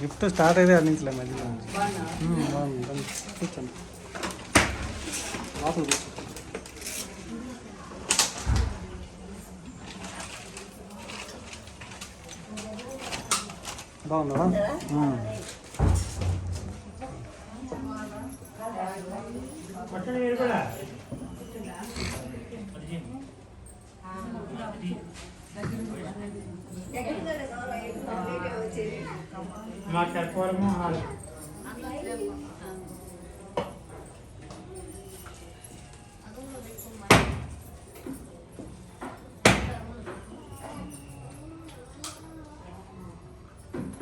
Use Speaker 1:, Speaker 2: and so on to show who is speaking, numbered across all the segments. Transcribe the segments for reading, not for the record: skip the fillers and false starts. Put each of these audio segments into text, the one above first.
Speaker 1: Gift start అయితే అందించలే మధ్యలో బాగుంది కూర్చోండి లోపల కూర్చో బాగుందా
Speaker 2: మాట్లాడుకోవడము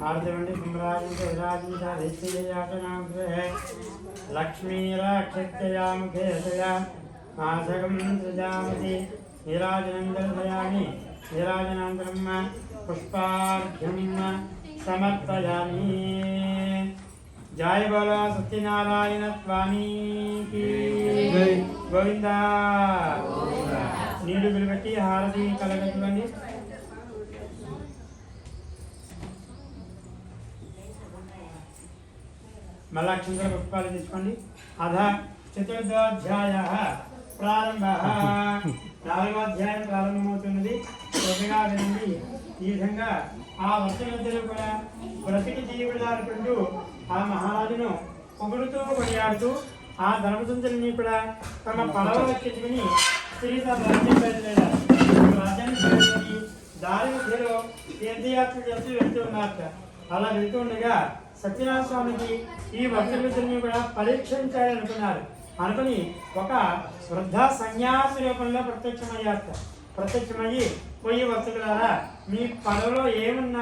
Speaker 2: आर्दवंडी सम्राजंते विराजिता धिष्ठियातनां गृहे लक्ष्मीराक्षत्या मुखे सया आसगं सजामति विराजनन्दर्भयामि विराजनान्तरं पुष्पार्घ्यं समर्पयामि। जय बोलो सत्यनारायण स्वामी की गोविंदा। नीलू बिलबट्टी हारती कलगतुवंडी మళ్ళా అక్షంతర పుష్పాలు తీసుకోండి. అధ చతుర్థోధ్యాయః ప్రారంభః. 4వ అధ్యాయం ప్రారంభమవుతున్నది. శ్రద్ధగా వినండి. ఈ విధంగా ఆ వర్షమిద్దరూ కూడా బ్రతికి జీవులాడుకుంటూ ఆ మహారాజును పొగుడుతూ కొనియాడుతూ ఆ ధర్మసుందరిని కూడా తమ పడవ ఎక్కించుకుని తిరిగి రాజ్యం బయలుదేరారు. రాజ్యాన్ని చేరుకొని దారి మధ్యలో తీర్థయాత్ర చేస్తూ వెళ్తూ ఉన్నారు. అలా వెళ్తూ ఉండగా సత్యనారాయణ స్వామికి ఈ భక్తులిద్దరిని కూడా పరీక్షించాలనుకున్నారు. అనుకుని ఒక వృద్ధ సన్యాసి రూపంలో ప్రత్యక్షమయ్యారు. ప్రత్యక్షమయ్యి పోయి భక్తులారా మీ పడవలో ఏమున్నా